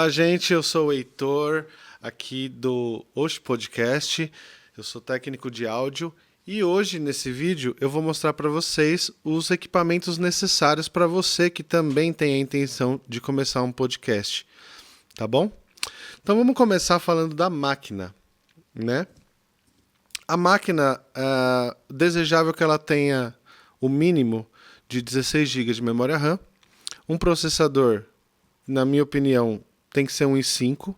Olá, gente, eu sou o Heitor, aqui do Osh Podcast, eu sou técnico de áudio e hoje, nesse vídeo, eu vou mostrar para vocês os equipamentos necessários para você que também tem a intenção de começar um podcast, tá bom? Então vamos começar falando da máquina, né? A máquina, desejável que ela tenha o mínimo de 16 GB de memória RAM, um processador, na minha opinião, tem que ser um i5,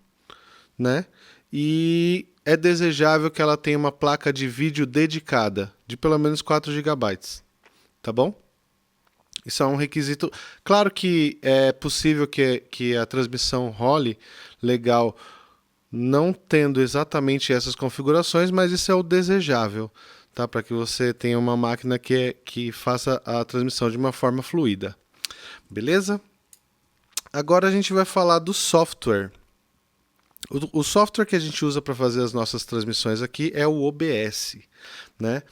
né? E é desejável que ela tenha uma placa de vídeo dedicada, de pelo menos 4 GB, tá bom? Isso é um requisito. Claro que é possível que a transmissão role legal não tendo exatamente essas configurações, mas isso é o desejável, tá? Para que você tenha uma máquina que faça a transmissão de uma forma fluida. Beleza? Agora a gente vai falar do software. O software que a gente usa para fazer as nossas transmissões aqui é o OBS, né?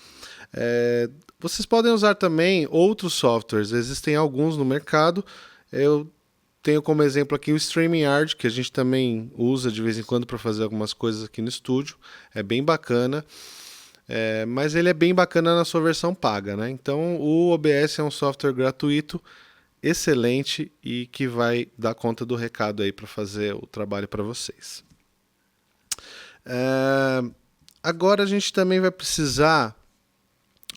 Vocês podem usar também outros softwares, existem alguns no mercado. Eu tenho como exemplo aqui o StreamYard, que a gente também usa de vez em quando para fazer algumas coisas aqui no estúdio. É bem bacana, mas ele é bem bacana na sua versão paga, né? Então o OBS é um software gratuito, excelente e que vai dar conta do recado aí para fazer o trabalho para vocês. Agora a gente também vai precisar,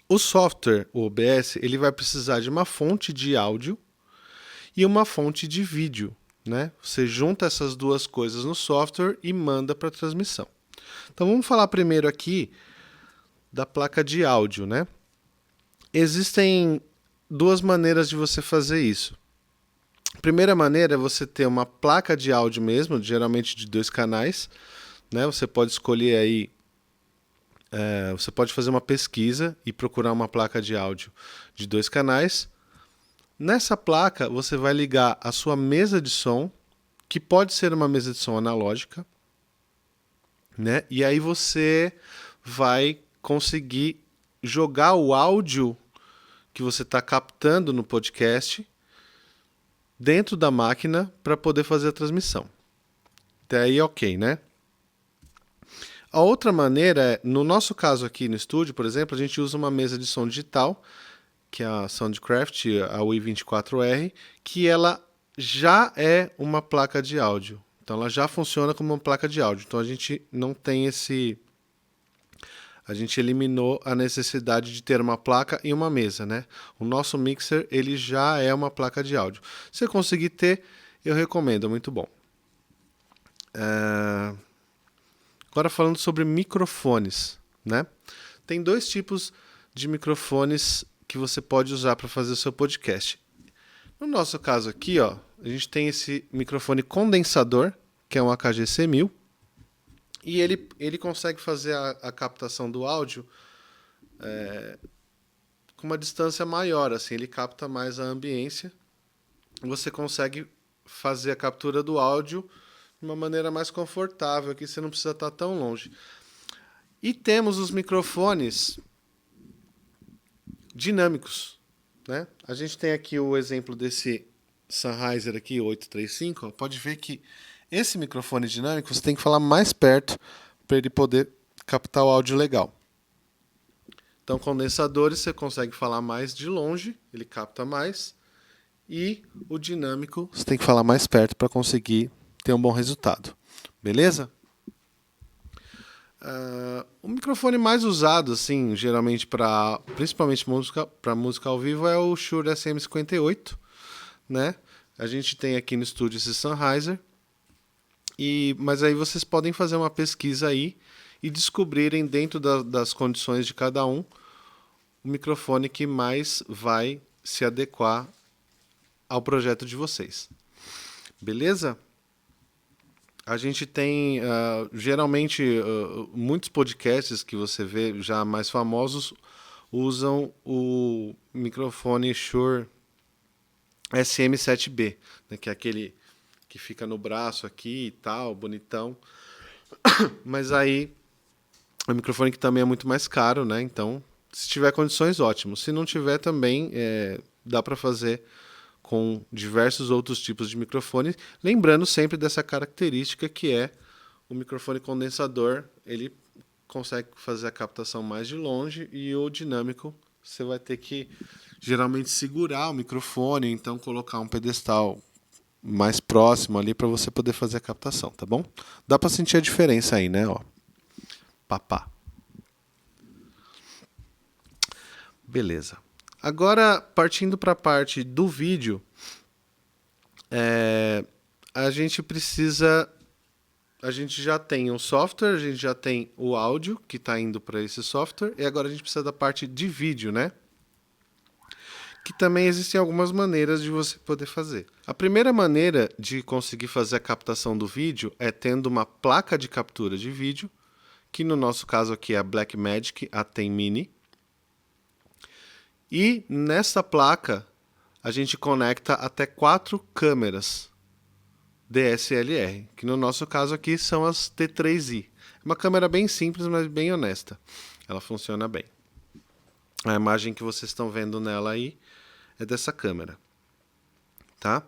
o software, o OBS, ele vai precisar de uma fonte de áudio e uma fonte de vídeo, né? Você junta essas duas coisas no software e manda para a transmissão. Então vamos falar primeiro aqui da placa de áudio, né? Existem duas maneiras de você fazer isso. A primeira maneira é você ter uma placa de áudio mesmo, geralmente de 2 canais, né? Você pode escolher aí, você pode fazer uma pesquisa e procurar uma placa de áudio de 2 canais. Nessa placa você vai ligar a sua mesa de som, que pode ser uma mesa de som analógica, né? E aí você vai conseguir jogar o áudio que você está captando no podcast dentro da máquina para poder fazer a transmissão. Até aí ok, né? A outra maneira é, no nosso caso aqui no estúdio, por exemplo, a gente usa uma mesa de som digital, que é a Soundcraft, a UI24R, que ela já é uma placa de áudio. Então ela já funciona como uma placa de áudio. Então a gente não tem a gente eliminou a necessidade de ter uma placa e uma mesa, né? O nosso mixer, ele já é uma placa de áudio. Se você conseguir ter, eu recomendo, é muito bom. Agora falando sobre microfones, né? Tem 2 tipos de microfones que você pode usar para fazer o seu podcast. No nosso caso aqui, ó, a gente tem esse microfone condensador, que é um AKG-C1000, e ele consegue fazer a captação do áudio com uma distância maior, assim, ele capta mais a ambiência. Você consegue fazer a captura do áudio de uma maneira mais confortável, que você não precisa estar tão longe. E temos os microfones dinâmicos, né? A gente tem aqui o exemplo desse Sennheiser aqui, 835. Pode ver que esse microfone dinâmico você tem que falar mais perto para ele poder captar o áudio legal. Então, condensadores você consegue falar mais de longe, ele capta mais. E o dinâmico você tem que falar mais perto para conseguir ter um bom resultado. Beleza? O microfone mais usado, assim, geralmente principalmente para música ao vivo, é o Shure SM58, né? A gente tem aqui no estúdio esse Sennheiser, mas aí vocês podem fazer uma pesquisa aí e descobrirem dentro das condições de cada um o microfone que mais vai se adequar ao projeto de vocês. Beleza? A gente tem, geralmente, muitos podcasts que você vê já mais famosos usam o microfone Shure SM7B, né, que é aquele que fica no braço aqui e tal, bonitão. Mas aí, é um microfone que também é muito mais caro, né? Então, se tiver condições, ótimo. Se não tiver também, dá para fazer com diversos outros tipos de microfone, lembrando sempre dessa característica que é o microfone condensador, ele consegue fazer a captação mais de longe, e o dinâmico você vai ter que geralmente segurar o microfone, então colocar um pedestal mais próximo ali para você poder fazer a captação, tá bom? Dá para sentir a diferença aí, né? Ó, papá. Beleza. Agora, partindo para a parte do vídeo, a gente precisa... A gente já tem o software, a gente já tem o áudio que está indo para esse software, e agora a gente precisa da parte de vídeo, né? Que também existem algumas maneiras de você poder fazer. A primeira maneira de conseguir fazer a captação do vídeo é tendo uma placa de captura de vídeo, que no nosso caso aqui é a Blackmagic ATEM Mini. E nessa placa a gente conecta até 4 câmeras DSLR, que no nosso caso aqui são as T3i. É uma câmera bem simples, mas bem honesta. Ela funciona bem. A imagem que vocês estão vendo nela aí é dessa câmera. Tá?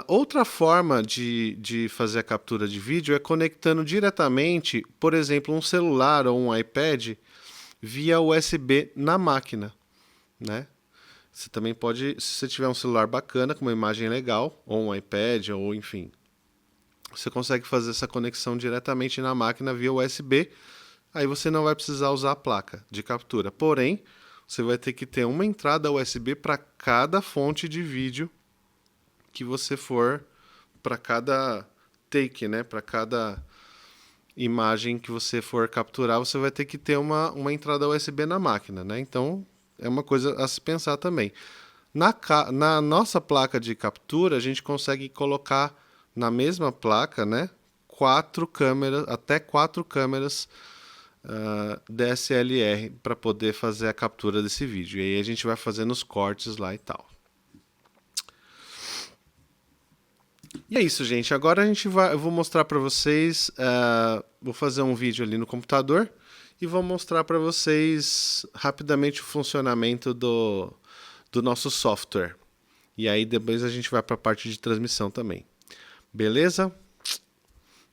Outra forma de fazer a captura de vídeo é conectando diretamente, por exemplo, um celular ou um iPad via USB na máquina, né? Você também pode, se você tiver um celular bacana, com uma imagem legal, ou um iPad, ou enfim, você consegue fazer essa conexão diretamente na máquina via USB, aí você não vai precisar usar a placa de captura. Porém, você vai ter que ter uma entrada USB para cada fonte de vídeo que você for, para cada take, né? Para cada imagem que você for capturar, você vai ter que ter uma entrada USB na máquina, né? Então, é uma coisa a se pensar também. Na nossa placa de captura, a gente consegue colocar na mesma placa, né, 4 câmeras, até 4 câmeras DSLR para poder fazer a captura desse vídeo. E aí a gente vai fazendo os cortes lá e tal. E é isso, gente. Agora eu vou mostrar para vocês, vou fazer um vídeo ali no computador e vou mostrar para vocês rapidamente o funcionamento do nosso software. E aí depois a gente vai para a parte de transmissão também. Beleza?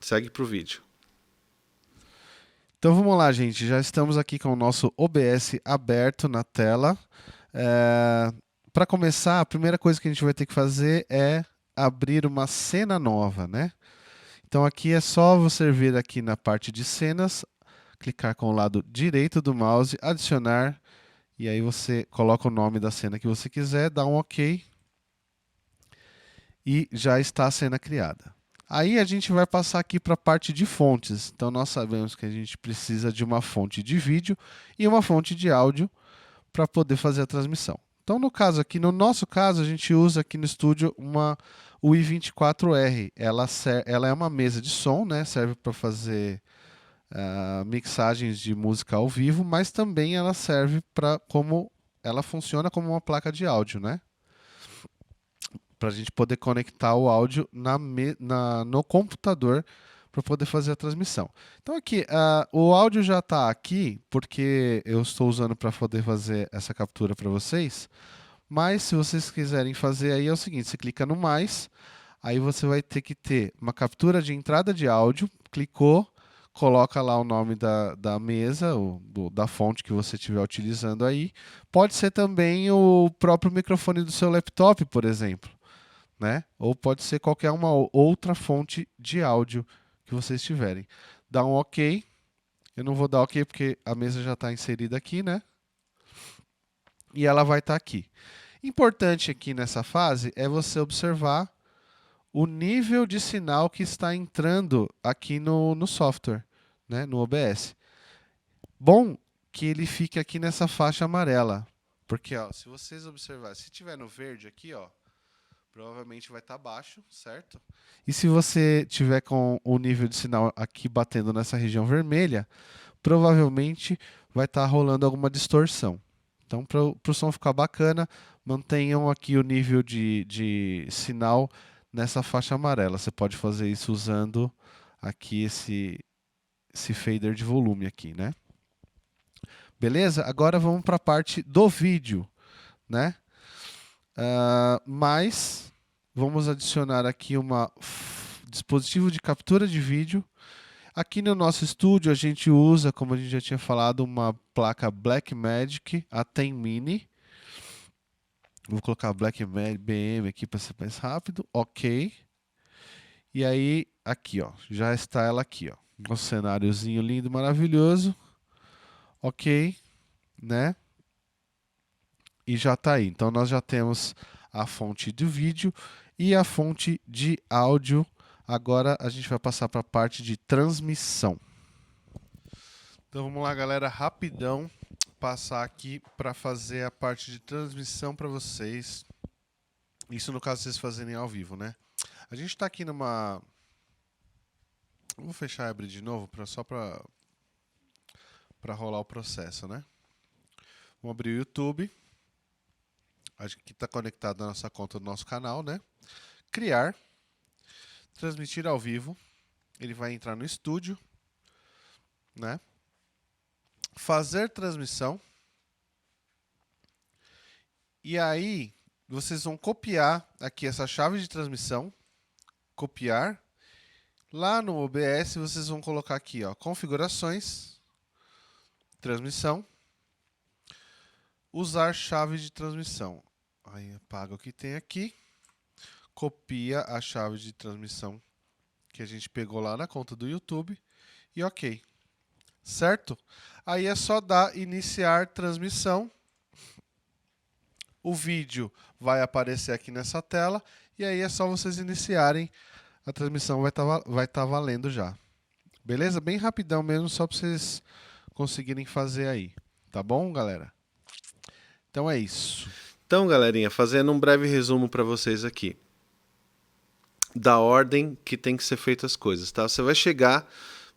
Segue para o vídeo. Então vamos lá, gente. Já estamos aqui com o nosso OBS aberto na tela. Para começar, a primeira coisa que a gente vai ter que fazer é abrir uma cena nova, né? Então aqui é só você vir aqui na parte de cenas, clicar com o lado direito do mouse, adicionar, e aí você coloca o nome da cena que você quiser, dá um OK e já está a cena criada. Aí a gente vai passar aqui para a parte de fontes. Então nós sabemos que a gente precisa de uma fonte de vídeo e uma fonte de áudio para poder fazer a transmissão. Então no caso aqui, no nosso caso, a gente usa aqui no estúdio uma UI24R. Ela é uma mesa de som, né? Serve para fazer mixagens de música ao vivo, mas também ela serve ela funciona como uma placa de áudio, né? Para a gente poder conectar o áudio no computador para poder fazer a transmissão. Então aqui, o áudio já está aqui, porque eu estou usando para poder fazer essa captura para vocês, mas se vocês quiserem fazer aí é o seguinte, você clica no mais, aí você vai ter que ter uma captura de entrada de áudio, clicou, coloca lá o nome da mesa, da fonte que você estiver utilizando aí. Pode ser também o próprio microfone do seu laptop, por exemplo, né? Ou pode ser qualquer uma outra fonte de áudio que vocês tiverem. Dá um OK. Eu não vou dar OK porque a mesa já está inserida aqui, né? E ela vai estar aqui. Importante aqui nessa fase é você observar o nível de sinal que está entrando aqui no software, né? No OBS. Bom que ele fique aqui nessa faixa amarela. Porque, ó, se vocês observarem, se tiver no verde aqui, ó, provavelmente vai estar baixo, certo? E se você tiver com o nível de sinal aqui batendo nessa região vermelha, provavelmente vai estar rolando alguma distorção. Então, para o som ficar bacana, mantenham aqui o nível de sinal nessa faixa amarela. Você pode fazer isso usando aqui esse fader de volume aqui, né? Beleza? Agora vamos para a parte do vídeo, né? Mas vamos adicionar aqui dispositivo de captura de vídeo. Aqui no nosso estúdio a gente usa, como a gente já tinha falado, uma placa Blackmagic A10 Mini. Vou colocar Blackmagic BM aqui para ser mais rápido. Ok. E aí, aqui, ó, já está ela aqui, ó. Um cenáriozinho lindo, maravilhoso. Ok, né? E já está aí. Então nós já temos a fonte de vídeo e a fonte de áudio. Agora a gente vai passar para a parte de transmissão. Então vamos lá, galera, rapidão passar aqui para fazer a parte de transmissão para vocês. Isso no caso vocês fazerem ao vivo, né? A gente está aqui numa... Vou fechar e abrir de novo só para rolar o processo, né? Vamos abrir o YouTube. Aqui está conectado na nossa conta do nosso canal, né? Criar. Transmitir ao vivo. Ele vai entrar no estúdio, né? Fazer transmissão. E aí, vocês vão copiar aqui essa chave de transmissão. Copiar. Lá no OBS, vocês vão colocar aqui, ó, configurações, transmissão, usar chave de transmissão. Aí apaga o que tem aqui, copia a chave de transmissão que a gente pegou lá na conta do YouTube e ok. Certo? Aí é só dar iniciar transmissão. O vídeo vai aparecer aqui nessa tela e aí é só vocês iniciarem. A transmissão vai estar valendo já. Beleza? Bem rapidão mesmo, só para vocês conseguirem fazer aí. Tá bom, galera? Então é isso. Então, galerinha, fazendo um breve resumo para vocês aqui. Da ordem que tem que ser feitas as coisas, tá? Você vai chegar,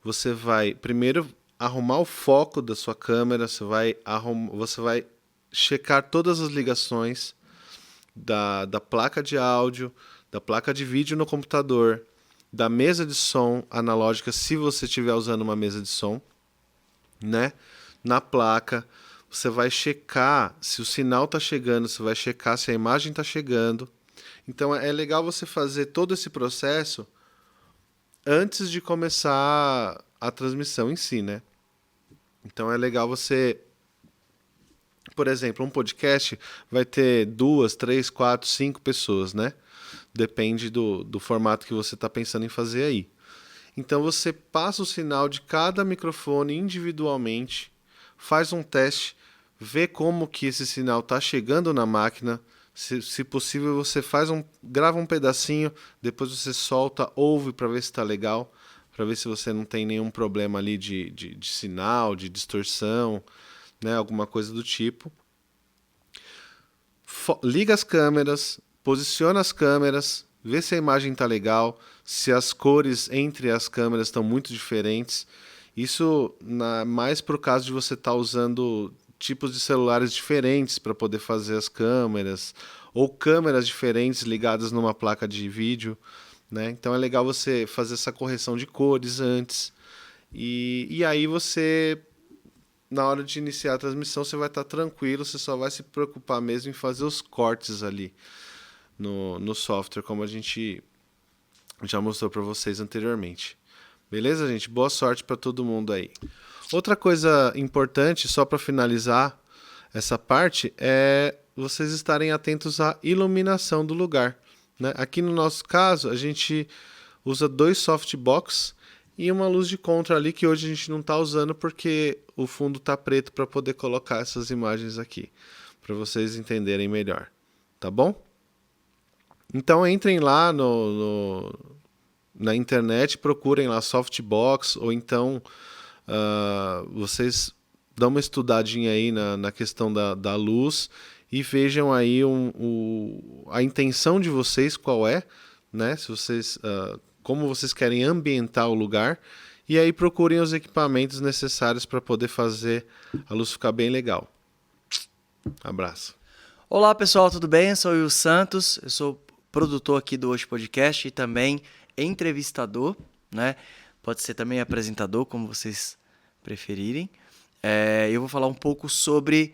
você vai primeiro arrumar o foco da sua câmera, você vai checar todas as ligações da placa de áudio, da placa de vídeo no computador, da mesa de som analógica, se você estiver usando uma mesa de som, né? Na placa, você vai checar se o sinal está chegando, você vai checar se a imagem está chegando. Então é legal você fazer todo esse processo antes de começar a transmissão em si, né? Então é legal você... Por exemplo, um podcast vai ter 2, 3, 4, 5 pessoas, né? Depende do formato que você está pensando em fazer aí. Então você passa o sinal de cada microfone individualmente, faz um teste, vê como que esse sinal está chegando na máquina. Se possível, você grava um pedacinho, depois você solta, ouve para ver se está legal, para ver se você não tem nenhum problema ali de sinal, de distorção, né? Alguma coisa do tipo. Liga as câmeras, posiciona as câmeras, vê se a imagem está legal, se as cores entre as câmeras estão muito diferentes. Isso mais para o caso de você estar usando tipos de celulares diferentes para poder fazer as câmeras, ou câmeras diferentes ligadas numa placa de vídeo, né? Então é legal você fazer essa correção de cores antes. E aí você... Na hora de iniciar a transmissão, você vai estar tranquilo, você só vai se preocupar mesmo em fazer os cortes ali no software, como a gente já mostrou para vocês anteriormente. Beleza, gente? Boa sorte para todo mundo aí. Outra coisa importante, só para finalizar essa parte, é vocês estarem atentos à iluminação do lugar, né? Aqui no nosso caso, a gente usa 2 softbox e uma luz de contra ali que hoje a gente não está usando porque o fundo está preto para poder colocar essas imagens aqui, para vocês entenderem melhor, tá bom? Então entrem lá na internet, procurem lá softbox, ou então vocês dão uma estudadinha aí na questão da luz e vejam aí a intenção de vocês qual é, né? Se vocês... como vocês querem ambientar o lugar, e aí procurem os equipamentos necessários para poder fazer a luz ficar bem legal. Abraço. Olá pessoal, tudo bem? Eu sou o Will Santos, eu sou produtor aqui do Hoje Podcast e também entrevistador, né? Pode ser também apresentador, como vocês preferirem. Eu vou falar um pouco sobre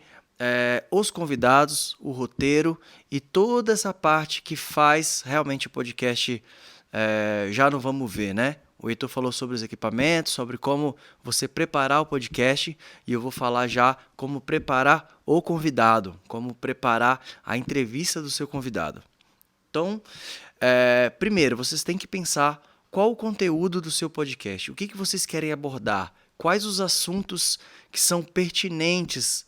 os convidados, o roteiro e toda essa parte que faz realmente o podcast já no Vamos Ver, né? O Heitor falou sobre os equipamentos, sobre como você preparar o podcast, e eu vou falar já como preparar o convidado, como preparar a entrevista do seu convidado. Então, primeiro, vocês têm que pensar qual o conteúdo do seu podcast, o que vocês querem abordar, quais os assuntos que são pertinentes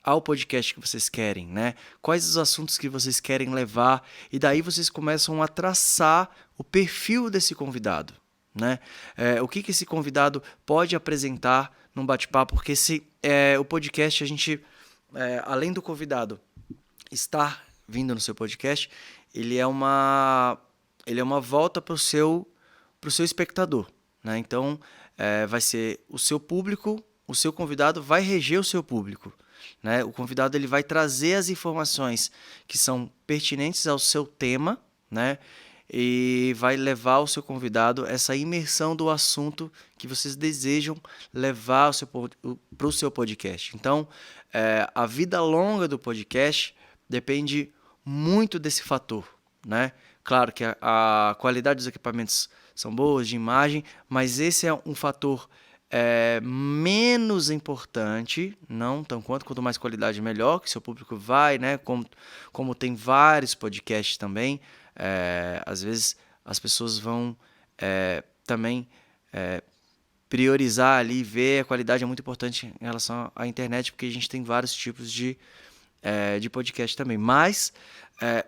ao podcast que vocês querem, né? Quais os assuntos que vocês querem levar, e daí vocês começam a traçar o perfil desse convidado, né? O que esse convidado pode apresentar num bate-papo, porque o podcast, a gente, além do convidado estar vindo no seu podcast, ele é uma volta para o seu espectador, né? Então, vai ser o seu público, o seu convidado vai reger o seu público, né? O convidado ele vai trazer as informações que são pertinentes ao seu tema, né? E vai levar o seu convidado essa imersão do assunto que vocês desejam levar para o seu podcast. Então, a vida longa do podcast depende muito desse fator, né? Claro que a qualidade dos equipamentos são boas, de imagem, mas esse é um fator menos importante, não tão quanto mais qualidade melhor, que seu público vai, né? Como tem vários podcasts também, às vezes as pessoas vão também priorizar ali, ver a qualidade é muito importante em relação à internet, porque a gente tem vários tipos de podcast também. Mas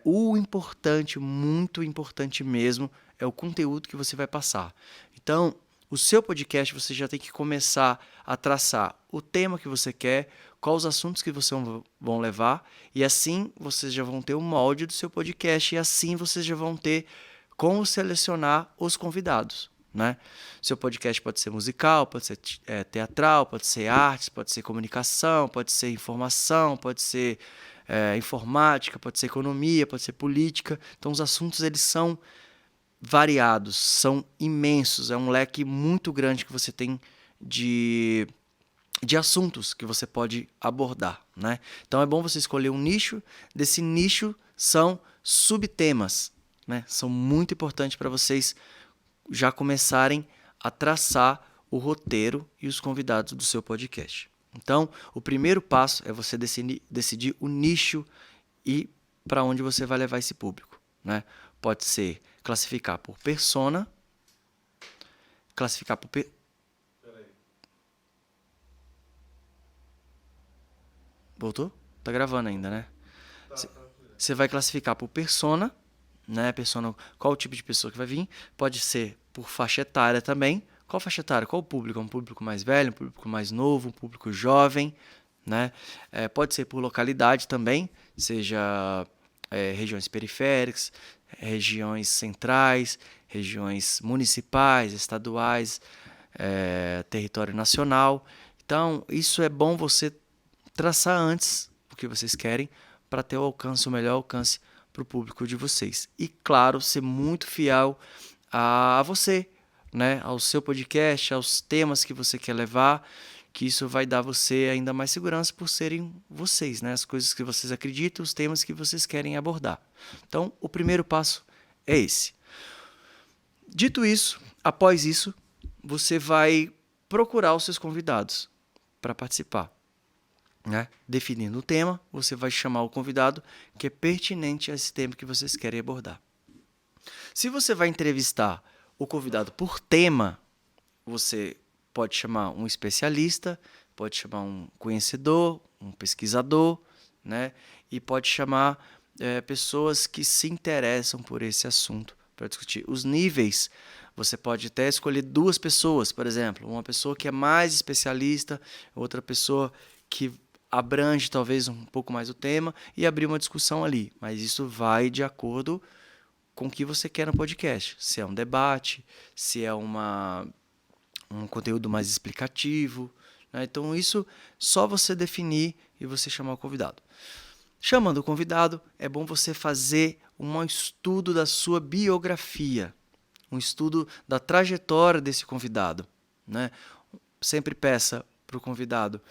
o importante, muito importante mesmo, é o conteúdo que você vai passar. Então, o seu podcast, você já tem que começar a traçar o tema que você quer, quais os assuntos que vocês vão levar, e assim vocês já vão ter o molde do seu podcast, e assim vocês já vão ter como selecionar os convidados, né? Seu podcast pode ser musical, pode ser teatral, pode ser artes, pode ser comunicação, pode ser informação, pode ser informática, pode ser economia, pode ser política. Então, os assuntos eles são variados, são imensos, é um leque muito grande que você tem de assuntos que você pode abordar, né? Então é bom você escolher um nicho, desse nicho são subtemas, né? São muito importantes para vocês já começarem a traçar o roteiro e os convidados do seu podcast. Então, o primeiro passo é você decidir o nicho e para onde você vai levar esse público, né? Pode ser classificar por persona, classificar por... Voltou? Tá gravando ainda, né? Você vai classificar por persona, né? Persona, qual o tipo de pessoa que vai vir. Pode ser por faixa etária também. Qual faixa etária? Qual o público? É um público mais velho, um público mais novo, um público jovem, né? Pode ser por localidade também, seja regiões periféricas, regiões centrais, regiões municipais, estaduais, território nacional. Então, isso é bom você traçar antes o que vocês querem para ter o melhor alcance para o público de vocês. E, claro, ser muito fiel a você, né? Ao seu podcast, aos temas que você quer levar, que isso vai dar a você ainda mais segurança por serem vocês, né? As coisas que vocês acreditam, os temas que vocês querem abordar. Então, o primeiro passo é esse. Dito isso, após isso, você vai procurar os seus convidados para participar, né? Definindo o tema, você vai chamar o convidado que é pertinente a esse tema que vocês querem abordar. Se você vai entrevistar o convidado por tema, você pode chamar um especialista, pode chamar um conhecedor, um pesquisador, né? E pode chamar pessoas que se interessam por esse assunto para discutir. Os níveis, você pode até escolher 2 pessoas, por exemplo, uma pessoa que é mais especialista, outra pessoa que abrange talvez um pouco mais o tema e abrir uma discussão ali. Mas isso vai de acordo com o que você quer no podcast. Se é um debate, se é um conteúdo mais explicativo, né? Então isso só você definir e você chamar o convidado. Chamando o convidado, é bom você fazer um estudo da sua biografia, um estudo da trajetória desse convidado, né? Sempre peça para o convidado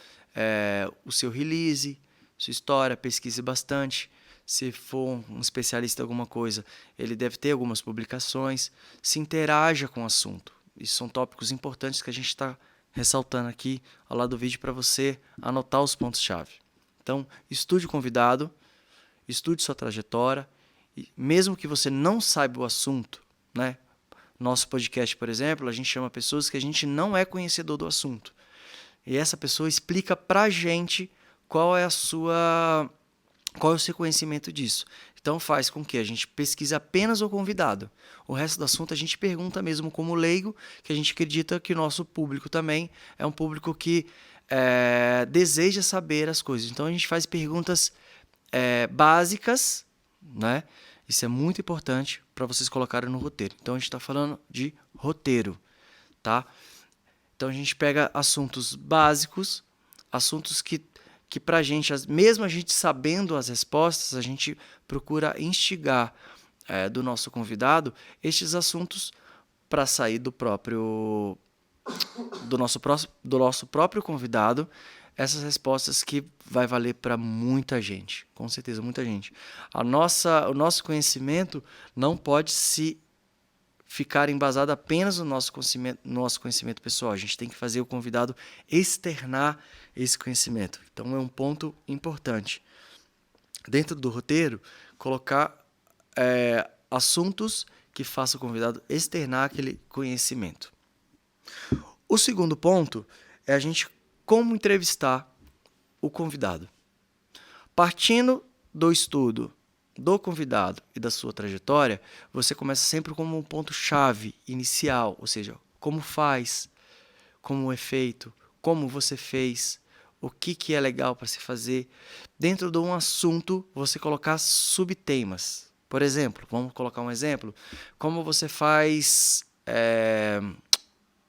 o seu release, sua história, pesquise bastante. Se for um especialista em alguma coisa, ele deve ter algumas publicações. Se interaja com o assunto. Isso são tópicos importantes que a gente está ressaltando aqui ao lado do vídeo para você anotar os pontos-chave. Então, estude o convidado, estude sua trajetória. E mesmo que você não saiba o assunto, né? Nosso podcast, por exemplo, a gente chama pessoas que a gente não é conhecedor do assunto. E essa pessoa explica pra gente qual é o seu conhecimento disso. Então faz com que a gente pesquise apenas o convidado. O resto do assunto a gente pergunta mesmo como leigo, que a gente acredita que o nosso público também é um público que deseja saber as coisas. Então a gente faz perguntas básicas, né? Isso é muito importante para vocês colocarem no roteiro. Então a gente está falando de roteiro, tá? Então a gente pega assuntos básicos, assuntos que pra gente, mesmo a gente sabendo as respostas, a gente procura instigar do nosso convidado estes assuntos para sair do nosso próprio convidado, essas respostas que vai valer para muita gente, com certeza, muita gente. O nosso conhecimento não pode se ficar embasado apenas no nosso conhecimento pessoal. A gente tem que fazer o convidado externar esse conhecimento. Então é um ponto importante. Dentro do roteiro, colocar assuntos que façam o convidado externar aquele conhecimento. O segundo ponto é a gente como entrevistar o convidado. Partindo do estudo do convidado e da sua trajetória, você começa sempre como um ponto-chave inicial, ou seja, como faz, como é feito, como você fez, o que é legal para se fazer. Dentro de um assunto, você colocar subtemas. Por exemplo, vamos colocar um exemplo, como você faz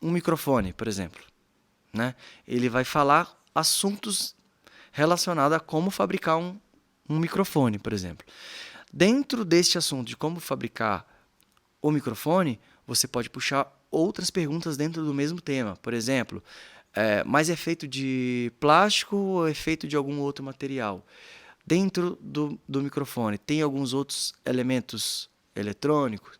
um microfone, por exemplo. Né? Ele vai falar assuntos relacionados a como fabricar um microfone, por exemplo. Dentro deste assunto de como fabricar o microfone, você pode puxar outras perguntas dentro do mesmo tema. Por exemplo, mas é feito de plástico ou é feito de algum outro material? Dentro do microfone, tem alguns outros elementos eletrônicos?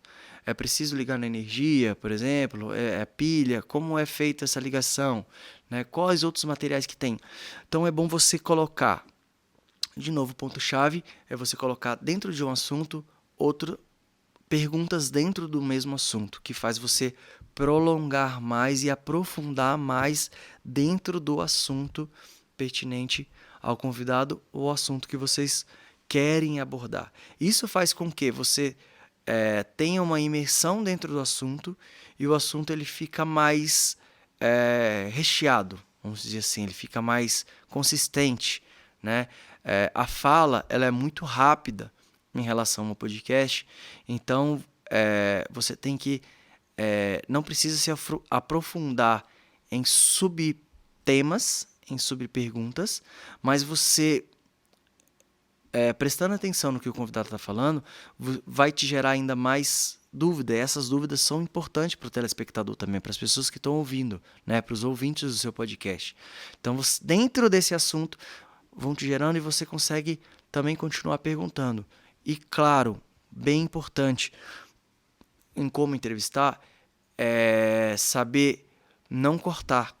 É preciso ligar na energia, por exemplo? É pilha? Como é feita essa ligação? Né? Quais outros materiais que tem? Então é bom você colocar, de novo, o ponto-chave é você colocar dentro de um assunto perguntas dentro do mesmo assunto, que faz você prolongar mais e aprofundar mais dentro do assunto pertinente ao convidado ou assunto que vocês querem abordar. Isso faz com que você tenha uma imersão dentro do assunto e o assunto ele fica mais recheado, vamos dizer assim, ele fica mais consistente, né? A fala ela é muito rápida em relação ao podcast, então você tem que não precisa se aprofundar em subtemas, em subperguntas, mas você prestando atenção no que o convidado está falando, vai te gerar ainda mais dúvida. E essas dúvidas são importantes para o telespectador também, para as pessoas que estão ouvindo, né? Para os ouvintes do seu podcast. Então, dentro desse assunto, vão te gerando e você consegue também continuar perguntando. E, claro, bem importante em como entrevistar é saber não cortar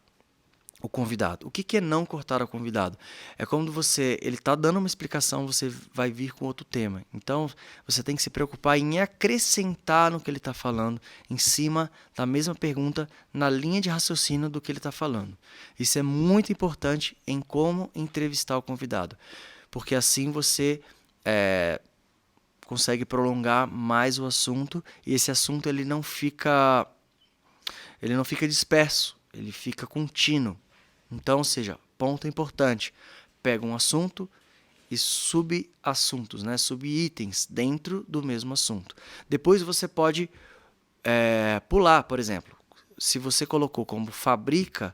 o convidado. O que é não cortar o convidado? É quando ele está dando uma explicação, você vai vir com outro tema. Então, você tem que se preocupar em acrescentar no que ele está falando, em cima da mesma pergunta, na linha de raciocínio do que ele está falando. Isso é muito importante em como entrevistar o convidado, porque assim você consegue prolongar mais o assunto e esse assunto ele não fica disperso, ele fica contínuo. Então, ou seja, ponto importante, pega um assunto e subassuntos, né? Subitens dentro do mesmo assunto. Depois você pode pular, por exemplo, se você colocou como fabrica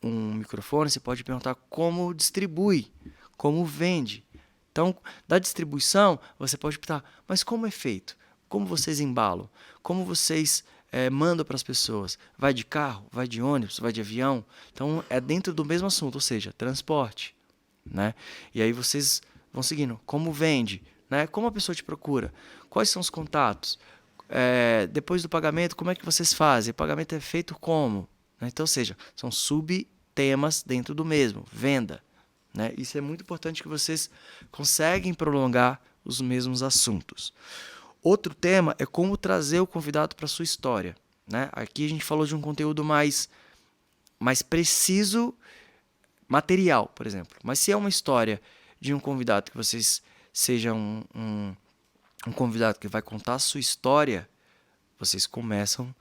um microfone, você pode perguntar como distribui, como vende. Então, da distribuição, você pode perguntar, mas como é feito? Como vocês embalam? Como vocês mandam para as pessoas? Vai de carro? Vai de ônibus? Vai de avião? Então, é dentro do mesmo assunto, ou seja, transporte. né? E aí vocês vão seguindo. Como vende, né? Como a pessoa te procura? Quais são os contatos? Depois do pagamento, como é que vocês fazem? O pagamento é feito como? Né? Então, ou seja, são subtemas dentro do mesmo. Venda, né? Isso é muito importante que vocês conseguem prolongar os mesmos assuntos. Outro tema é como trazer o convidado para a sua história, né? Aqui a gente falou de um conteúdo mais preciso, material, por exemplo. Mas se é uma história de um convidado que vocês sejam um convidado que vai contar a sua história, vocês começam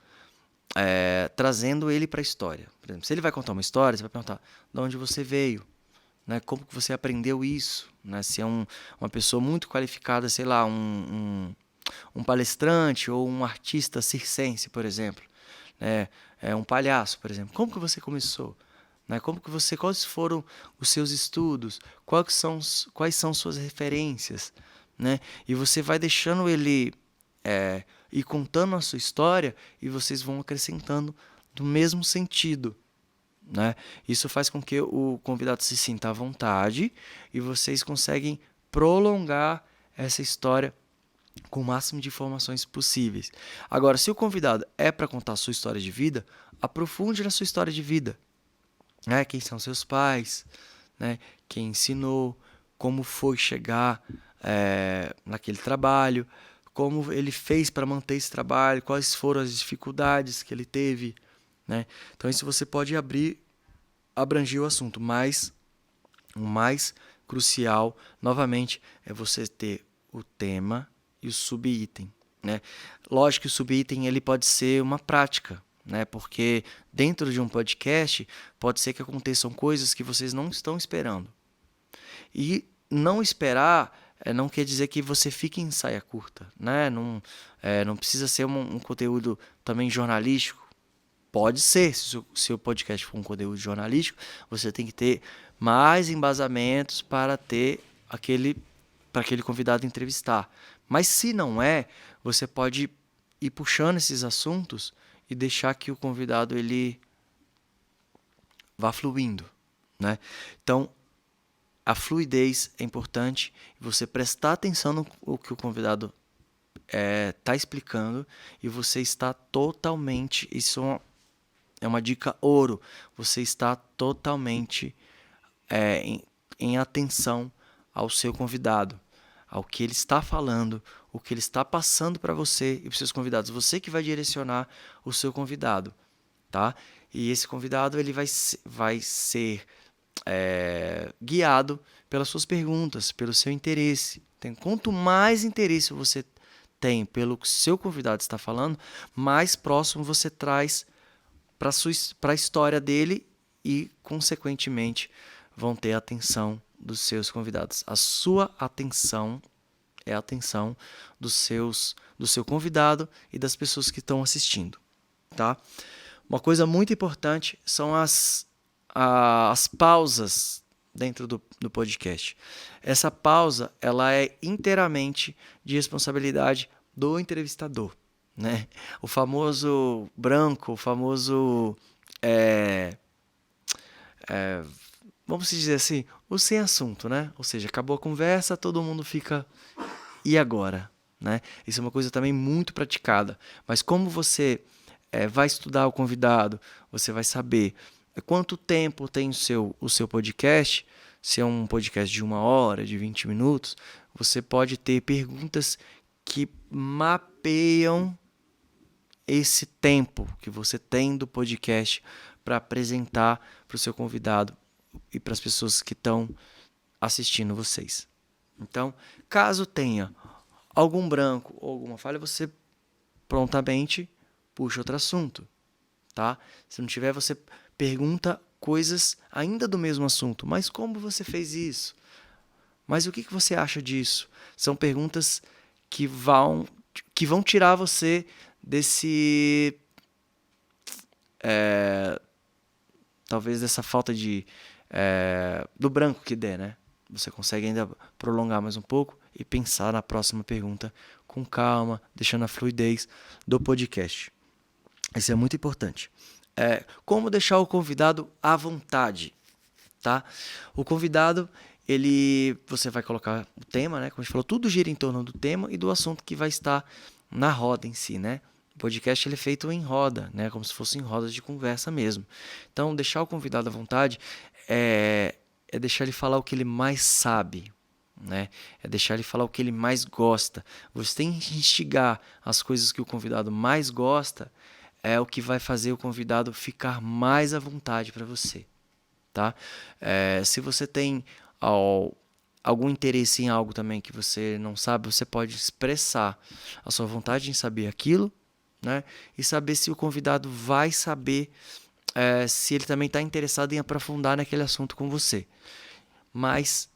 trazendo ele para a história. Por exemplo, se ele vai contar uma história, você vai perguntar de onde você veio, né? Como que você aprendeu isso, né? Se é uma pessoa muito qualificada, sei lá, um palestrante ou um artista circense, por exemplo, né? Um palhaço, por exemplo. Como que você começou? Né? Quais foram os seus estudos? Quais são suas referências? Né? E você vai deixando ele ir contando a sua história e vocês vão acrescentando do mesmo sentido. Né? Isso faz com que o convidado se sinta à vontade e vocês conseguem prolongar essa história com o máximo de informações possíveis. Agora, se o convidado é para contar a sua história de vida, aprofunde na sua história de vida. Né? Quem são seus pais, né? Quem ensinou, como foi chegar naquele trabalho, como ele fez para manter esse trabalho, quais foram as dificuldades que ele teve. Né? Então isso você pode abranger o assunto, mas o mais crucial, novamente, é você ter o tema e o subitem. Né? Lógico que o subitem ele pode ser uma prática, né? Porque dentro de um podcast pode ser que aconteçam coisas que vocês não estão esperando. E não esperar não quer dizer que você fique em saia curta. Né? Não precisa ser um conteúdo também jornalístico. Pode ser, se o podcast for um conteúdo jornalístico, você tem que ter mais embasamentos para aquele convidado entrevistar. Mas se não é, você pode ir puxando esses assuntos e deixar que o convidado ele vá fluindo, né? Então, a fluidez é importante, você prestar atenção no que o convidado está explicando e você está totalmente, isso é uma dica ouro, você está totalmente em atenção ao seu convidado, ao que ele está falando, o que ele está passando para você e para os seus convidados. Você que vai direcionar o seu convidado, tá? E esse convidado ele vai ser guiado pelas suas perguntas, pelo seu interesse. Quanto mais interesse você tem pelo que seu convidado está falando, mais próximo você traz para a história dele e, consequentemente, vão ter a atenção dos seus convidados. A sua atenção é a atenção do seu convidado e das pessoas que estão assistindo. Tá? Uma coisa muito importante são as pausas dentro do podcast. Essa pausa ela é inteiramente de responsabilidade do entrevistador. Né? O famoso branco, o famoso vamos dizer assim, o sem assunto, né? Ou seja, acabou a conversa, todo mundo fica e agora, né? Isso é uma coisa também muito praticada, mas como você vai estudar o convidado, você vai saber quanto tempo tem o seu podcast. Se é um podcast de 1 hora, de 20 minutos, você pode ter perguntas que mapeiam esse tempo que você tem do podcast para apresentar para o seu convidado e para as pessoas que estão assistindo vocês. Então, caso tenha algum branco ou alguma falha, você prontamente puxa outro assunto, tá? Se não tiver, você pergunta coisas ainda do mesmo assunto. Mas como você fez isso? Mas o que você acha disso? São perguntas que vão tirar você desse talvez dessa falta do branco que der, né? Você consegue ainda prolongar mais um pouco e pensar na próxima pergunta com calma, deixando a fluidez do podcast. Isso é muito importante. Como deixar o convidado à vontade, tá? O convidado você vai colocar o tema, né? Como a gente falou, tudo gira em torno do tema e do assunto que vai estar na roda em si, né? O podcast ele é feito em roda, né? Como se fosse em rodas de conversa mesmo. Então, deixar o convidado à vontade é deixar ele falar o que ele mais sabe, né? É deixar ele falar o que ele mais gosta. Você tem que instigar as coisas que o convidado mais gosta, é o que vai fazer o convidado ficar mais à vontade para você, tá? Se você tem algum interesse em algo também que você não sabe, você pode expressar a sua vontade em saber aquilo, né? E saber se o convidado vai saber, se ele também está interessado em aprofundar naquele assunto com você. Mas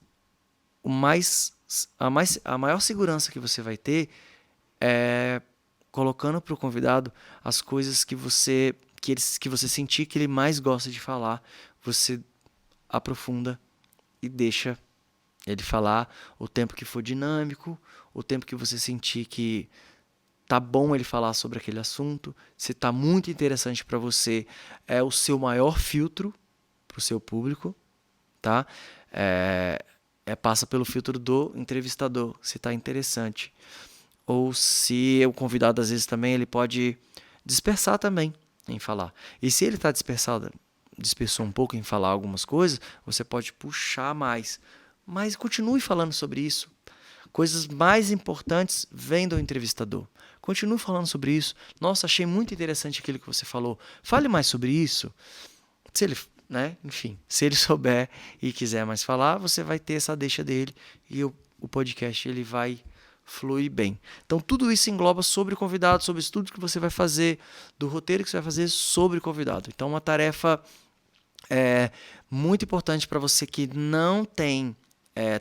a maior segurança que você vai ter é colocando para o convidado as coisas que você sentir que ele mais gosta de falar, você aprofunda e deixa ele falar o tempo que for dinâmico, o tempo que você sentir que tá bom ele falar sobre aquele assunto. Se tá muito interessante para você, é o seu maior filtro para o seu público, tá? Passa pelo filtro do entrevistador, se tá interessante. Ou se o convidado, às vezes, também ele pode dispersar também em falar. E se ele está dispersou um pouco em falar algumas coisas, você pode puxar mais. Mas continue falando sobre isso. Coisas mais importantes vêm do entrevistador. Continue falando sobre isso. Nossa, achei muito interessante aquilo que você falou. Fale mais sobre isso. Se ele, né? Enfim, se ele souber e quiser mais falar, você vai ter essa deixa dele e o podcast ele vai fluir bem. Então, tudo isso engloba sobre o convidado, sobre o estudo que você vai fazer, do roteiro que você vai fazer sobre o convidado. Então, uma tarefa muito importante para você que não tem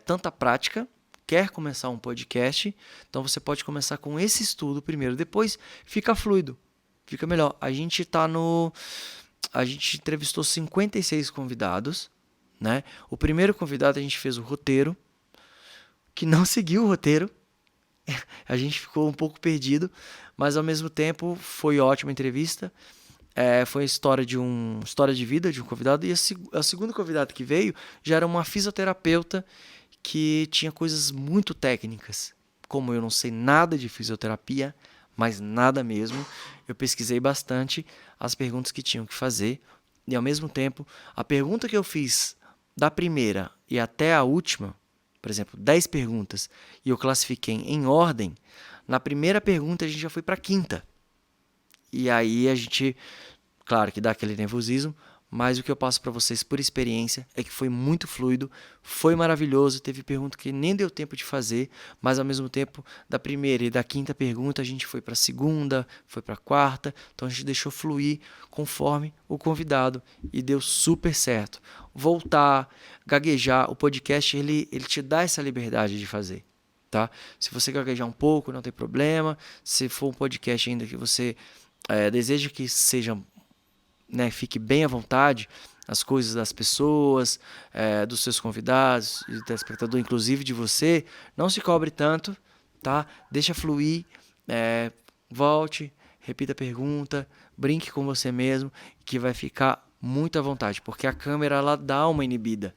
tanta prática, quer começar um podcast, então você pode começar com esse estudo primeiro, depois fica fluido, fica melhor. A gente entrevistou 56 convidados, né? O primeiro convidado a gente fez o roteiro, que não seguiu o roteiro, a gente ficou um pouco perdido, mas ao mesmo tempo foi ótima entrevista. Foi a história de vida de um convidado, e a segunda convidada que veio já era uma fisioterapeuta que tinha coisas muito técnicas. Como eu não sei nada de fisioterapia, mas nada mesmo, eu pesquisei bastante as perguntas que tinham que fazer, e ao mesmo tempo, a pergunta que eu fiz da primeira e até a última, por exemplo, 10 perguntas, e eu classifiquei em ordem, na primeira pergunta a gente já foi para a quinta. E aí a gente, claro que dá aquele nervosismo, mas o que eu passo para vocês por experiência é que foi muito fluido, foi maravilhoso, teve pergunta que nem deu tempo de fazer, mas ao mesmo tempo da primeira e da quinta pergunta a gente foi para a segunda, foi para a quarta, então a gente deixou fluir conforme o convidado e deu super certo. Voltar, gaguejar, o podcast ele te dá essa liberdade de fazer. Tá? Se você gaguejar um pouco, não tem problema. Se for um podcast ainda que você deseja que seja, né, fique bem à vontade, as coisas das pessoas, dos seus convidados, do telespectador, inclusive de você, não se cobre tanto, tá? Deixa fluir, volte, repita a pergunta, brinque com você mesmo, que vai ficar muito à vontade, porque a câmera ela dá uma inibida,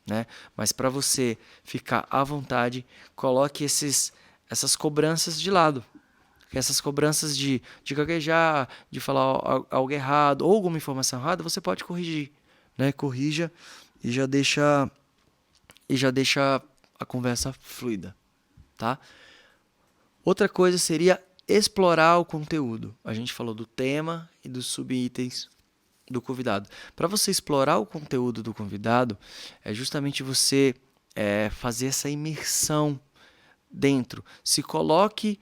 né? Mas para você ficar à vontade, coloque essas cobranças de lado. Essas cobranças de gaguejar, de falar algo errado ou alguma informação errada, você pode corrigir, né? Corrija e já deixa a conversa fluida, tá? Outra coisa seria explorar o conteúdo. A gente falou do tema e dos subitens do convidado. Para você explorar o conteúdo do convidado, é justamente você fazer essa imersão dentro. Se coloque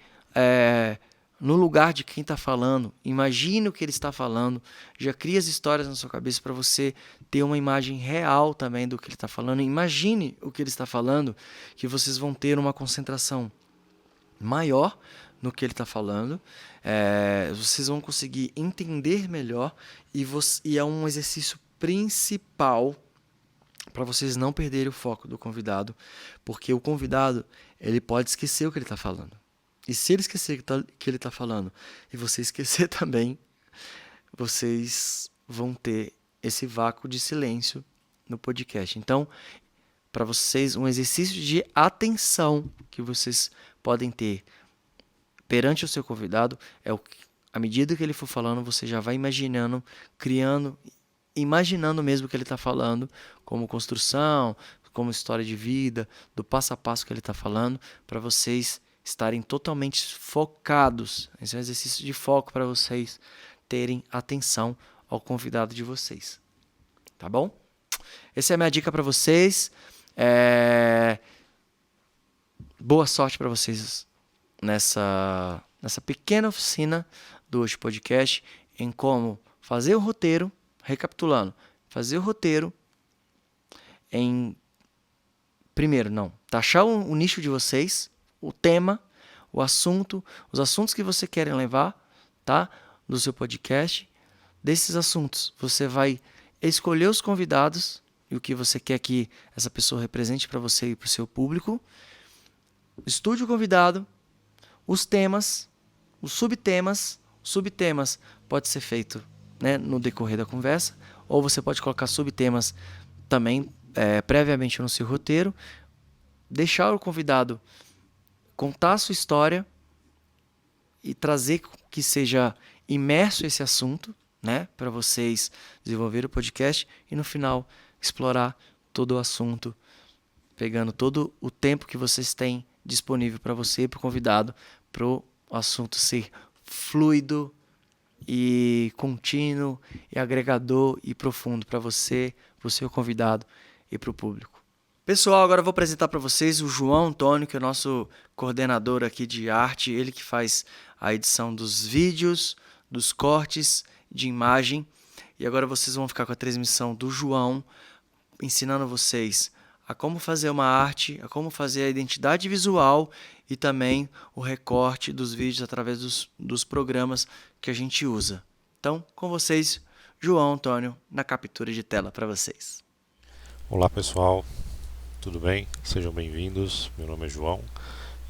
no lugar de quem está falando, imagine o que ele está falando, já cria as histórias na sua cabeça para você ter uma imagem real também do que ele está falando. Imagine o que ele está falando, que vocês vão ter uma concentração maior no que ele está falando, vocês vão conseguir entender melhor e é um exercício principal para vocês não perderem o foco do convidado, porque o convidado ele pode esquecer o que ele está falando. E se ele esquecer que ele está falando e você esquecer também, vocês vão ter esse vácuo de silêncio no podcast. Então, para vocês um exercício de atenção que vocês podem ter perante o seu convidado. À medida que ele for falando, você já vai imaginando, criando, imaginando mesmo o que ele está falando, como construção, como história de vida, do passo a passo que ele está falando, para vocês estarem totalmente focados. Esse é um exercício de foco para vocês terem atenção ao convidado de vocês. Tá bom? Essa é a minha dica para vocês. Boa sorte para vocês nessa pequena oficina do Hoje Podcast em como fazer o roteiro, recapitulando, fazer o roteiro taxar o nicho de vocês, o tema, o assunto, os assuntos que você querem levar, tá? Do seu podcast. Desses assuntos, você vai escolher os convidados e o que você quer que essa pessoa represente para você e para o seu público. Estude o convidado, os temas, os subtemas. Os subtemas pode ser feito, né, no decorrer da conversa, ou você pode colocar subtemas também previamente no seu roteiro, deixar o convidado contar a sua história e trazer que seja imerso esse assunto, né, para vocês desenvolver o podcast e no final explorar todo o assunto, pegando todo o tempo que vocês têm disponível para você e para o convidado, para o assunto ser fluido e contínuo e agregador e profundo para você, para o seu convidado e para o público. Pessoal, agora eu vou apresentar para vocês o João Antônio, que é o nosso coordenador aqui de arte, ele que faz a edição dos vídeos, dos cortes de imagem. E agora vocês vão ficar com a transmissão do João, ensinando vocês a como fazer uma arte, a como fazer a identidade visual e também o recorte dos vídeos através dos programas que a gente usa. Então, com vocês, João Antônio, na captura de tela para vocês. Olá pessoal, tudo bem? Sejam bem-vindos, meu nome é João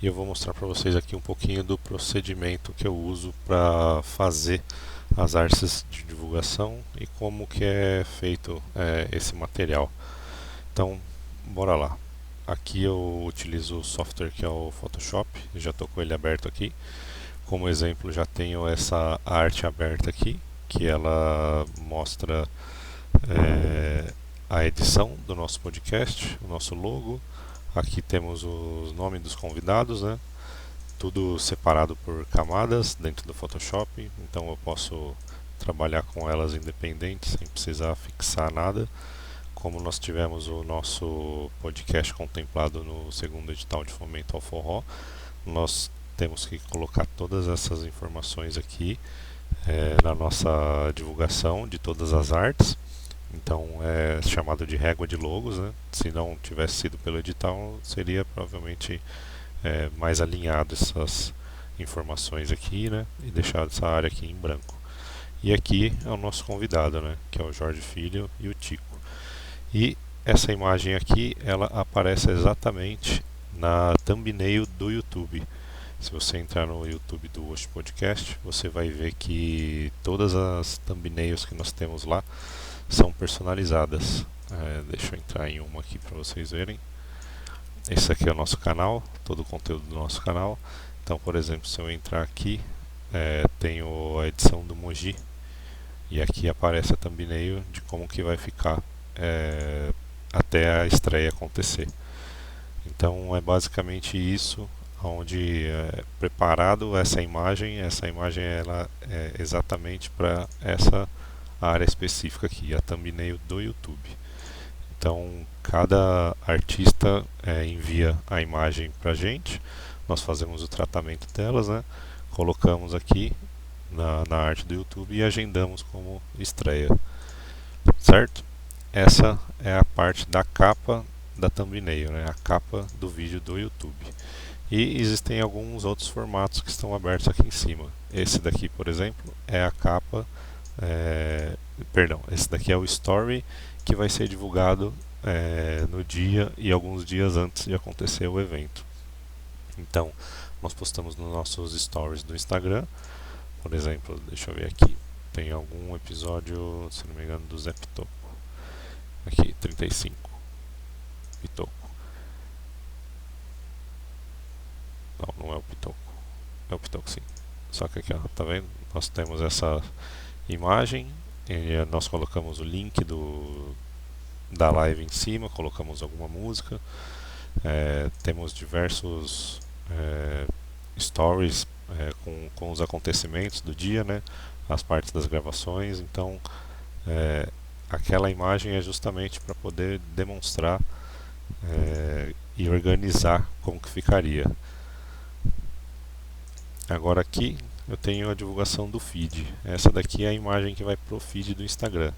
e eu vou mostrar para vocês aqui um pouquinho do procedimento que eu uso para fazer as artes de divulgação e como que é feito esse material. Então, bora lá. Aqui eu utilizo o software que é o Photoshop, já estou com ele aberto aqui. Como exemplo, já tenho essa arte aberta aqui, que ela mostra a edição do nosso podcast, o nosso logo. Aqui temos os nomes dos convidados, né? Tudo separado por camadas dentro do Photoshop, então eu posso trabalhar com elas independentes, sem precisar fixar nada. Como nós tivemos o nosso podcast contemplado no segundo edital de fomento ao forró, nós temos que colocar todas essas informações aqui na nossa divulgação de todas as artes. Então é chamado de régua de logos, né? Se não tivesse sido pelo edital, seria provavelmente mais alinhado essas informações aqui, né? E deixado essa área aqui em branco. E aqui é o nosso convidado, né? Que é o Jorge Filho e o Tico. E essa imagem aqui, ela aparece exatamente na thumbnail do YouTube. Se você entrar no YouTube do Hoje Podcast, você vai ver que todas as thumbnails que nós temos lá são personalizadas. Deixa eu entrar em uma aqui para vocês verem. Esse aqui é o nosso canal, todo o conteúdo do nosso canal. Então, por exemplo, se eu entrar aqui, tenho a edição do Moji. E aqui aparece a thumbnail de como que vai ficar até a estreia acontecer. Então é basicamente isso, onde é preparado essa imagem ela é exatamente para essa área específica aqui, a thumbnail do YouTube. Então cada artista envia a imagem para a gente, nós fazemos o tratamento delas, né? Colocamos aqui na arte do YouTube e agendamos como estreia, certo? Essa é a parte da capa da thumbnail, né? A capa do vídeo do YouTube. E existem alguns outros formatos que estão abertos aqui em cima. Esse daqui, por exemplo, é a capa. Esse daqui é o story que vai ser divulgado no dia e alguns dias antes de acontecer o evento. Então, nós postamos nos nossos stories do Instagram. Por exemplo, deixa eu ver aqui. Tem algum episódio, se não me engano, do Zé Pitoco. Aqui, 35. Pitoco. Não, não é o Pitoco. É o Pitoco sim. Só que aqui, ó, tá vendo? Nós temos essa imagem, e nós colocamos o link da live em cima, colocamos alguma música, temos diversos stories com os acontecimentos do dia, né? As partes das gravações. Então, aquela imagem é justamente para poder demonstrar e organizar como que ficaria. Agora aqui eu tenho a divulgação do feed. Essa daqui é a imagem que vai pro feed do Instagram.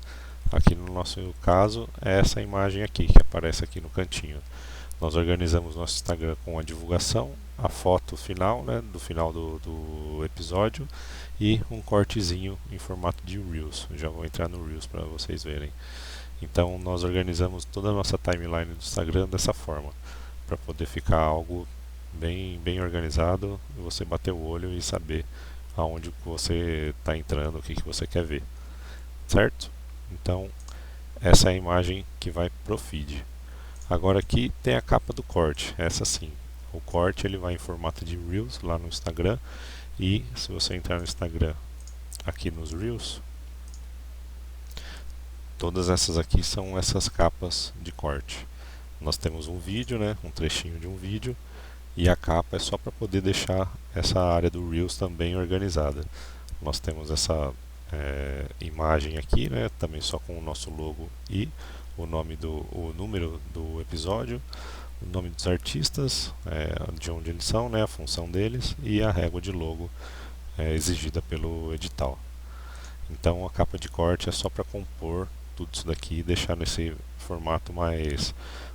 Aqui no nosso caso é essa imagem aqui que aparece aqui no cantinho. Nós organizamos nosso Instagram com a divulgação, a foto final, né, do final do episódio e um cortezinho em formato de Reels. Já vou entrar no Reels para vocês verem. Então nós organizamos toda a nossa timeline do Instagram dessa forma, para poder ficar algo bem organizado, e você bater o olho e saber aonde você está entrando, o que você quer ver, certo? Então essa é a imagem que vai pro feed. Agora aqui tem a capa do corte, essa sim. O corte ele vai em formato de Reels lá no Instagram, e se você entrar no Instagram aqui nos Reels, todas essas aqui são essas capas de corte. Nós temos um vídeo, né, um trechinho de um vídeo, e a capa é só para poder deixar essa área do Reels também organizada. Nós temos essa imagem aqui, né, também só com o nosso logo e o número do episódio, o nome dos artistas, de onde eles são, né, a função deles e a régua de logo exigida pelo edital. Então a capa de corte é só para compor tudo isso daqui e deixar nesse formato mais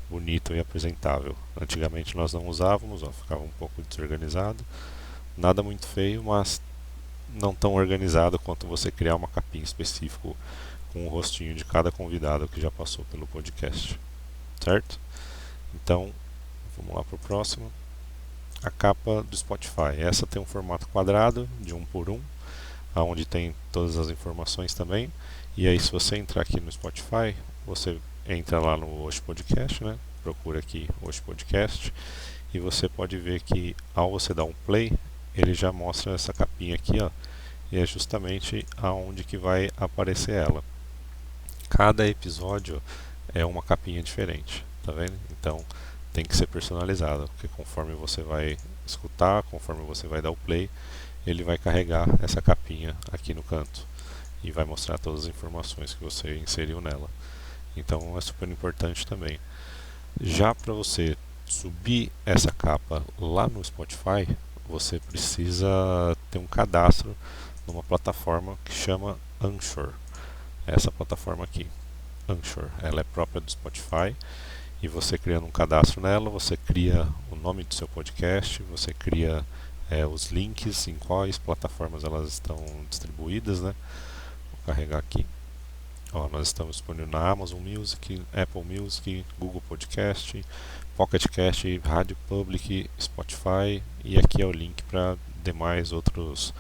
bonito e apresentável. Antigamente nós não usávamos, ficava um pouco desorganizado, nada muito feio, mas não tão organizado quanto você criar uma capinha específica com o rostinho de cada convidado que já passou pelo podcast, certo? Então, vamos lá para o próximo. A capa do Spotify, essa tem um formato quadrado de 1x1, onde tem todas as informações também. E aí se você entrar aqui no Spotify, você entra lá no Osh Podcast, né? Procura aqui Osh Podcast e você pode ver que ao você dar um play, ele já mostra essa capinha aqui, ó, e é justamente aonde que vai aparecer ela. Cada episódio é uma capinha diferente, tá vendo? Então tem que ser personalizado, porque conforme você vai escutar, conforme você vai dar o play, ele vai carregar essa capinha aqui no canto e vai mostrar todas as informações que você inseriu nela. Então é super importante também. Já para você subir essa capa lá no Spotify, você precisa ter um cadastro numa plataforma que chama Anchor. Essa plataforma aqui, Anchor, ela é própria do Spotify, e você criando um cadastro nela, você cria o nome do seu podcast, você cria os links em quais plataformas elas estão distribuídas, né? Vou carregar aqui. Ó, nós estamos disponíveis na Amazon Music, Apple Music, Google Podcast, Pocket Cast, Rádio Public, Spotify, e aqui é o link para demais outros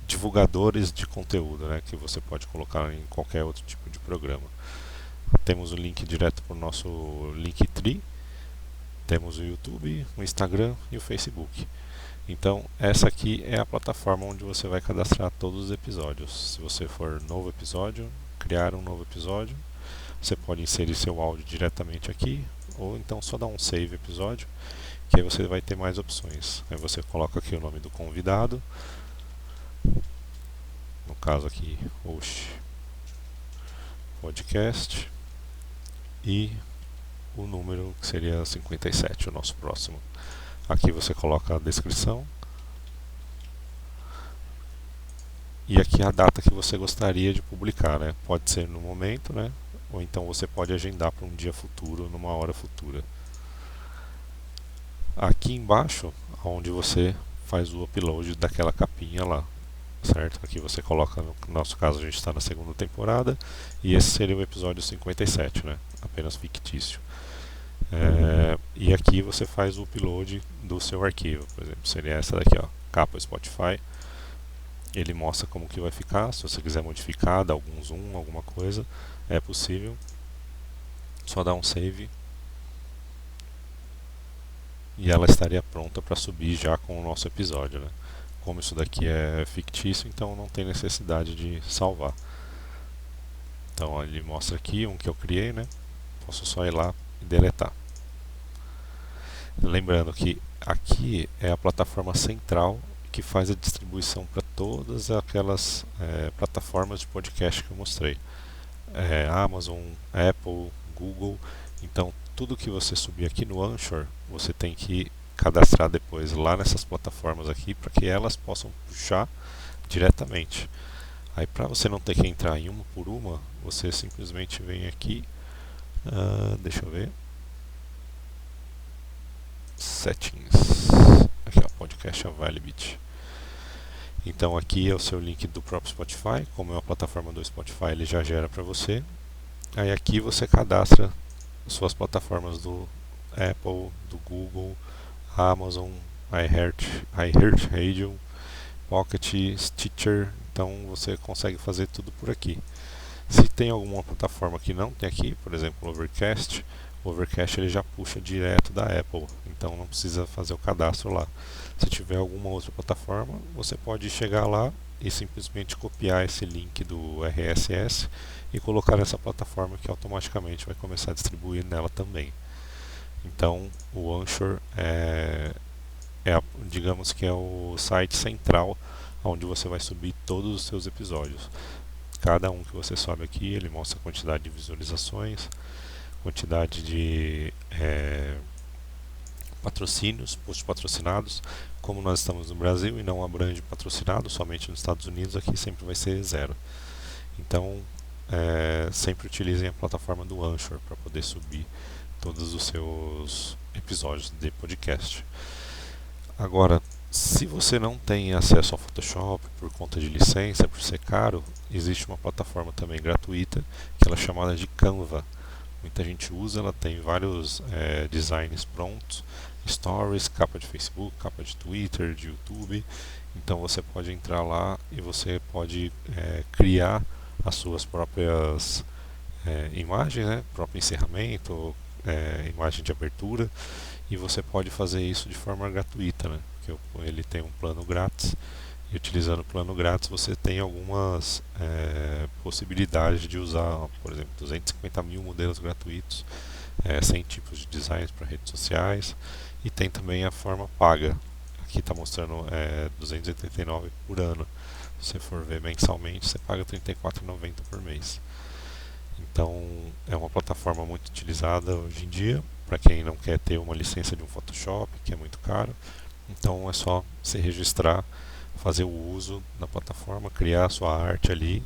divulgadores de conteúdo, né, que você pode colocar em qualquer outro tipo de programa. Temos o link direto para o nosso Linktree, temos o YouTube, o Instagram e o Facebook. Então essa aqui é a plataforma onde você vai cadastrar todos os episódios. Se você for novo episódio, criar um novo episódio, você pode inserir seu áudio diretamente aqui, ou então só dar um save episódio, que aí você vai ter mais opções. Aí você coloca aqui o nome do convidado, no caso aqui, Osh Podcast, e o número que seria 57, o nosso próximo. Aqui você coloca a descrição e aqui a data que você gostaria de publicar, né? Pode ser no momento, né? Ou então você pode agendar para um dia futuro, numa hora futura. Aqui embaixo, onde você faz o upload daquela capinha lá, certo? Aqui você coloca, no nosso caso a gente está na segunda temporada, e esse seria o episódio 57, né? Apenas fictício. E aqui você faz o upload do seu arquivo, por exemplo, seria essa daqui, ó, capa Spotify. Ele mostra como que vai ficar. Se você quiser modificar, dar algum zoom, alguma coisa, é possível. só dar um save e ela estaria pronta para subir já com o nosso episódio, né? Como isso daqui é fictício, então não tem necessidade de salvar. Então ele mostra aqui um que eu criei, né? Posso só ir lá e deletar. Lembrando que aqui é a plataforma central que faz a distribuição para todas aquelas plataformas de podcast que eu mostrei. Amazon, Apple, Google. Então tudo que você subir aqui no Anchor, você tem que cadastrar depois lá nessas plataformas aqui para que elas possam puxar diretamente. Aí para você não ter que entrar em uma por uma, você simplesmente vem aqui, deixa eu ver, Settings, aqui ó, Podcast Availability. Então aqui é o seu link do próprio Spotify, como é uma plataforma do Spotify, ele já gera para você. Aí aqui você cadastra suas plataformas do Apple, do Google, Amazon, iHeartRadio, Pocket, Stitcher, então você consegue fazer tudo por aqui. Se tem alguma plataforma que não tem aqui, por exemplo o Overcast ele já puxa direto da Apple, então não precisa fazer o cadastro lá. Se tiver alguma outra plataforma, você pode chegar lá e simplesmente copiar esse link do RSS e colocar nessa plataforma que automaticamente vai começar a distribuir nela também. Então o Anchor digamos que é o site central onde você vai subir todos os seus episódios. Cada um que você sobe aqui, ele mostra a quantidade de visualizações, quantidade de patrocínios, posts patrocinados. Como nós estamos no Brasil e não abrange patrocinado, somente nos Estados Unidos, aqui sempre vai ser 0. Então, sempre utilizem a plataforma do Anchor para poder subir todos os seus episódios de podcast. Agora, se você não tem acesso ao Photoshop por conta de licença, por ser caro, existe uma plataforma também gratuita, que ela é chamada de Canva. Muita gente usa, ela tem vários designs prontos, stories, capa de Facebook, capa de Twitter, de YouTube. Então você pode entrar lá e você pode criar as suas próprias imagens, né? Próprio encerramento, imagem de abertura, e você pode fazer isso de forma gratuita, né? Porque ele tem um plano grátis, e utilizando o plano grátis você tem algumas possibilidades de usar, por exemplo, 250 mil modelos gratuitos, 100 tipos de designs para redes sociais, e tem também a forma paga. Aqui está mostrando 289 por ano. Se você for ver mensalmente, você paga R$ 34,90 por mês. Então é uma plataforma muito utilizada hoje em dia para quem não quer ter uma licença de um Photoshop, que é muito caro. Então é só se registrar, fazer o uso da plataforma, criar a sua arte ali,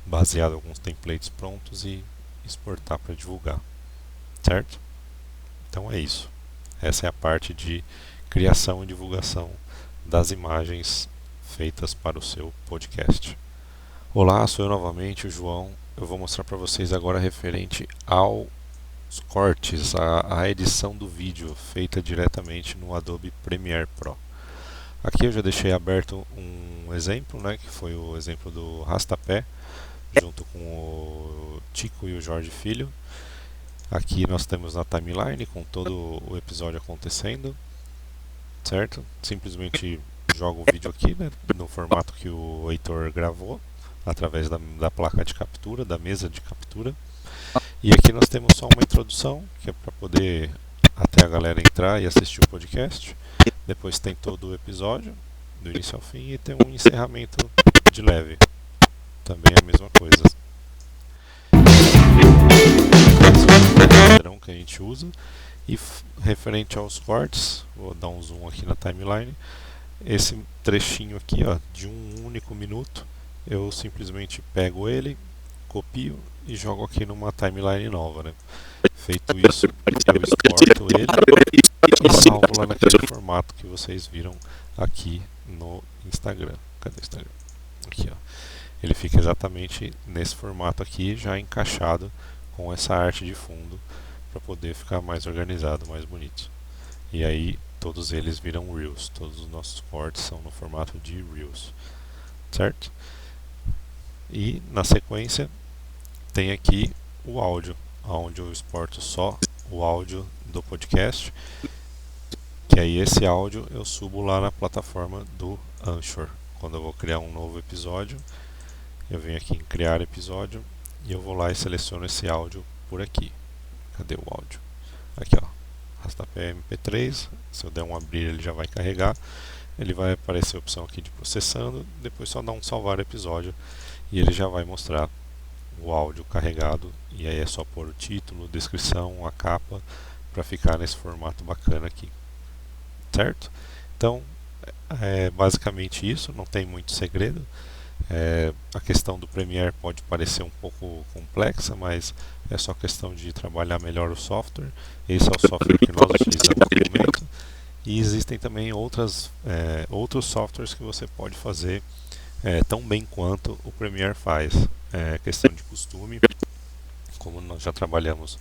baseado em alguns templates prontos, e exportar para divulgar, certo? Então é isso. Essa é a parte de criação e divulgação das imagens feitas para o seu podcast. Olá, sou eu novamente, o João. Eu vou mostrar para vocês agora referente aos cortes, a edição do vídeo feita diretamente no Adobe Premiere Pro. Aqui eu já deixei aberto um exemplo, né, que foi o exemplo do Rastapé, junto com o Tico e o Jorge Filho. Aqui nós temos na timeline com todo o episódio acontecendo, certo? Simplesmente jogo o vídeo aqui, né, no formato que o Heitor gravou, através da placa de captura, da mesa de captura. E aqui nós temos só uma introdução, que é para poder até a galera entrar e assistir o podcast. Depois tem todo o episódio, do início ao fim, e tem um encerramento de leve. Também é a mesma coisa. Padrão que a gente usa. E referente aos cortes, vou dar um zoom aqui na timeline. Esse trechinho aqui, ó, de um único minuto, eu simplesmente pego ele, copio e jogo aqui numa timeline nova, né? Feito isso, eu exporto ele e salvo lá naquele formato que vocês viram aqui no Instagram. Cadê o Instagram? Aqui, ó. Ele fica exatamente nesse formato aqui, já encaixado com essa arte de fundo, para poder ficar mais organizado, mais bonito. E aí todos eles viram Reels, todos os nossos cortes são no formato de Reels, certo? E na sequência tem aqui o áudio. onde eu exporto só o áudio do podcast, que aí esse áudio eu subo lá na plataforma do Anchor. Quando eu vou criar um novo episódio, eu venho aqui em criar episódio e eu vou lá e seleciono esse áudio por aqui. Cadê o áudio? Aqui, ó, arrastapé MP3. Se eu der um abrir, ele já vai carregar. Ele vai aparecer a opção aqui de processando, depois só dá um salvar episódio e ele já vai mostrar o áudio carregado, e aí é só pôr o título, descrição, a capa, para ficar nesse formato bacana aqui, certo? Então é basicamente isso, não tem muito segredo. A questão do Premiere pode parecer um pouco complexa, mas é só questão de trabalhar melhor o software. Esse é o software que nós utilizamos no momento, e existem também outros softwares que você pode fazer tão bem quanto o Premiere faz. Questão de costume, como nós já trabalhamos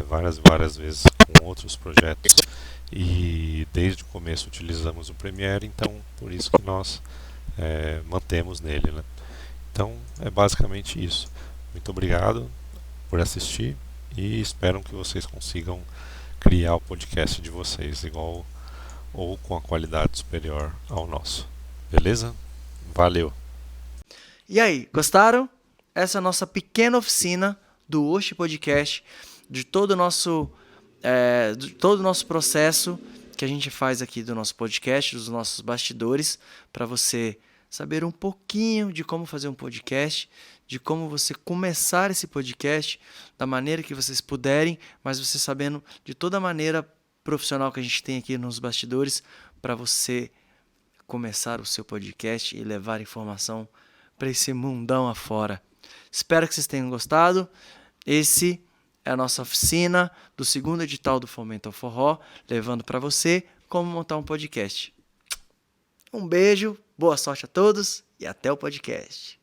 várias vezes com outros projetos e desde o começo utilizamos o Premiere, então por isso que nós mantemos nele, né? Então é basicamente isso. Muito obrigado por assistir e espero que vocês consigam criar o podcast de vocês igual ou com a qualidade superior ao nosso. Beleza? Valeu! E aí, gostaram? Essa é a nossa pequena oficina do Oshi Podcast, de todo o nosso processo que a gente faz aqui do nosso podcast, dos nossos bastidores, para você saber um pouquinho de como fazer um podcast, de como você começar esse podcast da maneira que vocês puderem, mas você sabendo de toda a maneira profissional que a gente tem aqui nos bastidores para você começar o seu podcast e levar informação para esse mundão afora. Espero que vocês tenham gostado. Esse é a nossa oficina do segundo edital do Fomenta o Forró, levando para você como montar um podcast. Um beijo, boa sorte a todos e até o podcast.